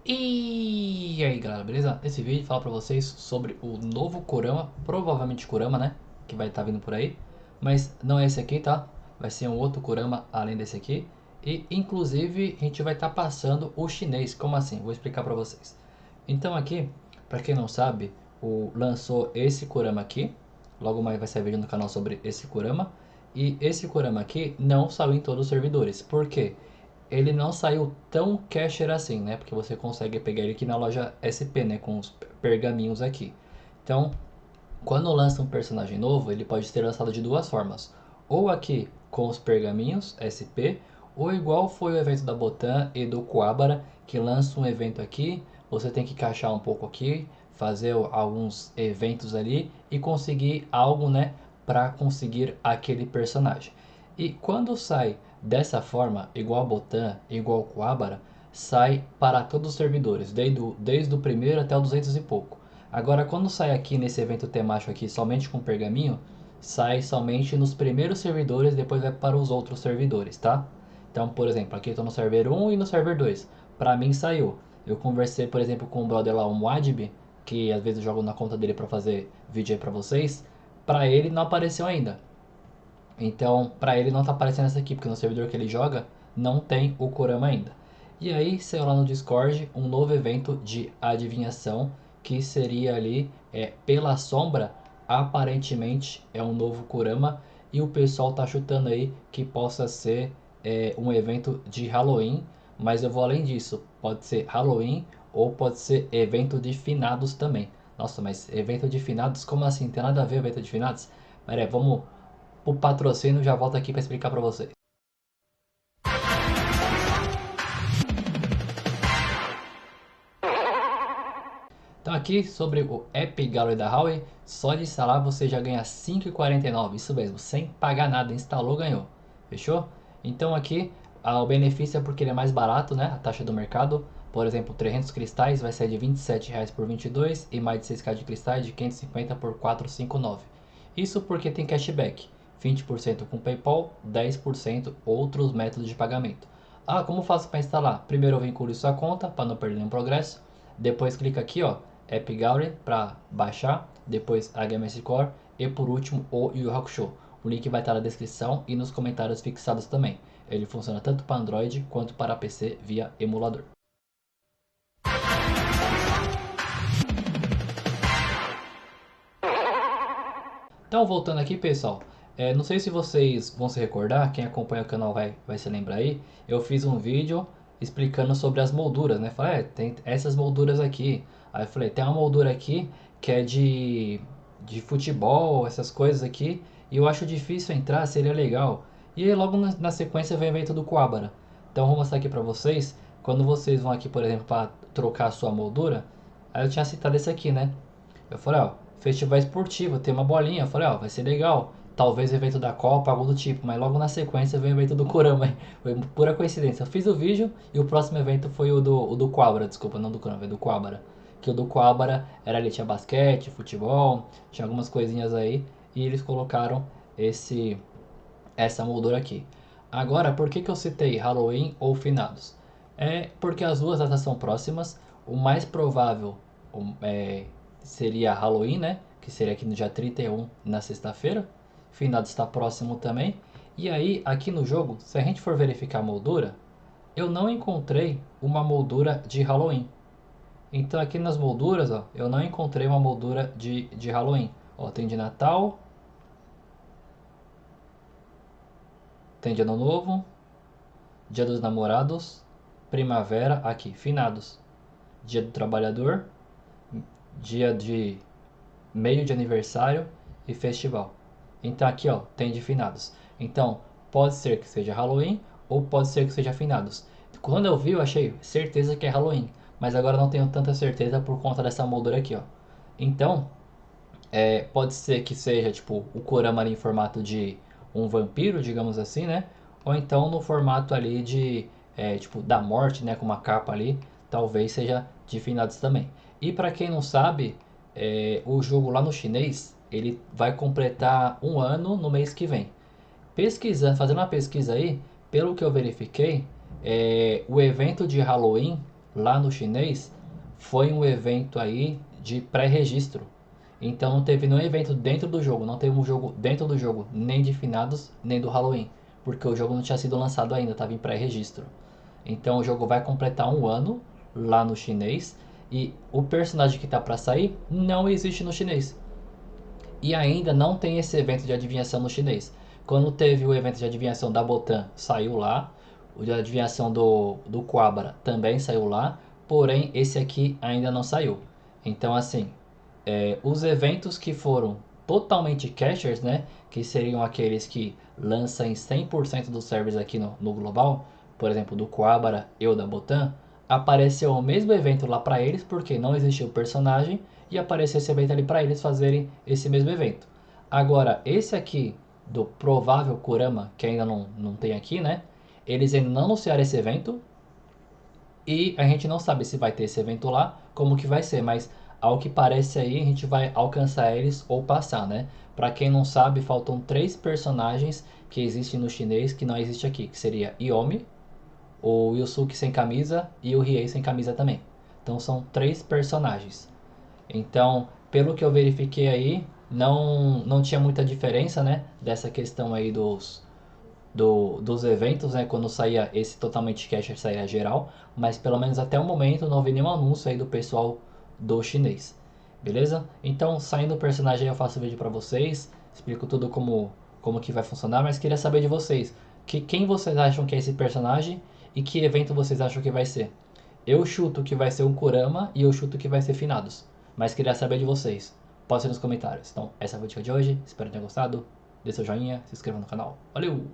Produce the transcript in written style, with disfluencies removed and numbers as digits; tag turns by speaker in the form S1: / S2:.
S1: E aí galera, beleza? Nesse vídeo falar pra vocês sobre o novo Kurama, provavelmente Kurama, né? Que vai estar vindo por aí. Mas não é esse aqui, tá? Vai ser um outro Kurama além desse aqui. E inclusive a gente vai estar passando o chinês. Como assim? Vou explicar pra vocês. Então aqui, pra quem não sabe, lançou esse Kurama aqui. Logo mais vai sair vídeo no canal sobre esse Kurama. E esse Kurama aqui não saiu em todos os servidores. Por quê? Ele não saiu tão casher assim, né? Porque você consegue pegar ele aqui na loja SP, né? Com os pergaminhos aqui. Então, quando lança um personagem novo, ele pode ser lançado de duas formas. Ou aqui com os pergaminhos SP, ou igual foi o evento da Botan e do Kuwabara, que lança um evento aqui, você tem que encaixar um pouco aqui, fazer alguns eventos ali e conseguir algo, né, para conseguir aquele personagem. E quando sai dessa forma, igual a Botan, igual a Kuwabara, sai para todos os servidores, desde o primeiro até o 200 e pouco. Agora, quando sai aqui nesse evento temático aqui somente com pergaminho, sai somente nos primeiros servidores, depois vai para os outros servidores, tá? Então, por exemplo, aqui eu estou no server 1 e no server 2. Para mim saiu. Eu conversei, por exemplo, com o brother lá, o Muad'Dib, que às vezes eu jogo na conta dele para fazer vídeo aí para vocês. Para ele não apareceu ainda. Então, para ele não tá aparecendo essa aqui, porque no servidor que ele joga não tem o Kurama ainda. E aí saiu lá no Discord um novo evento de adivinhação, que seria ali pela sombra, aparentemente é um novo Kurama, e o pessoal tá chutando aí que possa ser um evento de Halloween, mas eu vou além disso, pode ser Halloween ou pode ser evento de finados também. Nossa, mas evento de finados, como assim? Tem nada a ver evento de finados? Pera aí, vamos o patrocínio, já volto aqui para explicar para vocês. Então aqui sobre o App Gallery da Huawei, só de instalar você já ganha 5,49, isso mesmo, sem pagar nada, instalou, ganhou, fechou? Então aqui o benefício é porque ele é mais barato, né, a taxa do mercado, por exemplo, 300 cristais vai sair de R$ 27 por 22 e mais de 6K de cristais de 550 por 459. Isso porque tem cashback, 20% com PayPal, 10% outros métodos de pagamento. Ah, como faço para instalar? Primeiro eu vinculo sua conta para não perder nenhum progresso, depois clica aqui, ó, App Gallery para baixar, depois HMS Core e por último o Yu Hakusho. O link vai estar na descrição e nos comentários fixados também. Ele funciona tanto para Android quanto para PC via emulador. Então voltando aqui pessoal, não sei se vocês vão se recordar, quem acompanha o canal vai se lembrar aí, eu fiz um vídeo explicando sobre as molduras, né? Falei, tem essas molduras aqui. Aí eu falei, tem uma moldura aqui que é de futebol, essas coisas aqui, e eu acho difícil entrar, seria legal. E aí logo na sequência vem o evento do Kuwabara. Então eu vou mostrar aqui pra vocês, quando vocês vão aqui, por exemplo, para trocar a sua moldura, aí eu tinha citado esse aqui, né? Eu falei, ó, festival esportivo, tem uma bolinha. Eu falei, ó, vai ser legal. Talvez evento da Copa, algo do tipo. Mas logo na sequência veio o evento do Kurama. Foi pura coincidência. Eu fiz o vídeo e o próximo evento foi o do Quabra, desculpa, não do Kurama, foi do Quabra. Que o do Quabra era ali, tinha basquete, futebol, tinha algumas coisinhas aí. E eles colocaram essa moldura aqui. Agora, por que eu citei Halloween ou Finados? É porque as duas datas são próximas. O mais provável seria Halloween, né? Que seria aqui no dia 31, na sexta-feira. Finados está próximo também. E aí, aqui no jogo, se a gente for verificar a moldura, eu não encontrei uma moldura de Halloween. Então aqui nas molduras, ó, eu não encontrei uma moldura de Halloween. Ó, tem de Natal, tem de Ano Novo, Dia dos Namorados, Primavera, aqui, Finados, Dia do Trabalhador, Dia de meio de aniversário e festival. Então aqui, ó, tem de finados. Então, pode ser que seja Halloween ou pode ser que seja finados. Quando eu vi, eu achei certeza que é Halloween, mas agora não tenho tanta certeza por conta dessa moldura aqui, ó. Então, pode ser que seja tipo o Kurama ali em formato de um vampiro, digamos assim, né? Ou então no formato ali de tipo da morte, né? Com uma capa ali, talvez seja de finados também. E para quem não sabe, o jogo lá no chinês ele vai completar um ano no mês que vem. Pesquisando, fazendo uma pesquisa aí, pelo que eu verifiquei, o evento de Halloween lá no chinês foi um evento aí de pré-registro. Então não teve nenhum evento dentro do jogo, não teve um jogo dentro do jogo, nem de finados, nem do Halloween, porque o jogo não tinha sido lançado ainda, estava em pré-registro. Então o jogo vai completar um ano lá no chinês e o personagem que está para sair não existe no chinês. E ainda não tem esse evento de adivinhação no chinês. Quando teve o evento de adivinhação da Botan, saiu lá. O de adivinhação do Quabara também saiu lá. Porém, esse aqui ainda não saiu. Então, assim, os eventos que foram totalmente cachers, né? Que seriam aqueles que lançam em 100% dos servers aqui no global. Por exemplo, do Quabara e o da Botan. Apareceu o mesmo evento lá para eles, porque não existia o personagem e aparecer esse evento ali para eles fazerem esse mesmo evento. Agora, esse aqui do provável Kurama, que ainda não tem aqui, né? Eles ainda não anunciaram esse evento e a gente não sabe se vai ter esse evento lá, como que vai ser, mas ao que parece aí a gente vai alcançar eles ou passar, né? Para quem não sabe, faltam 3 personagens que existem no chinês que não existe aqui, que seria Yomi, o Yusuke sem camisa e o Riei sem camisa também. Então são 3 personagens. Então, pelo que eu verifiquei aí, não tinha muita diferença, né? Dessa questão aí dos eventos, né? Quando saía esse totalmente casher, saía geral. Mas pelo menos até o momento não vi nenhum anúncio aí do pessoal do chinês. Beleza? Então, saindo o personagem, eu faço vídeo pra vocês. Explico tudo como que vai funcionar. Mas queria saber de vocês. Quem vocês acham que é esse personagem? E que evento vocês acham que vai ser? Eu chuto que vai ser um Kurama e eu chuto que vai ser Finados. Mas queria saber de vocês. Poste nos comentários. Então, essa foi a dica de hoje. Espero que tenham gostado. Dê seu joinha, se inscreva no canal. Valeu!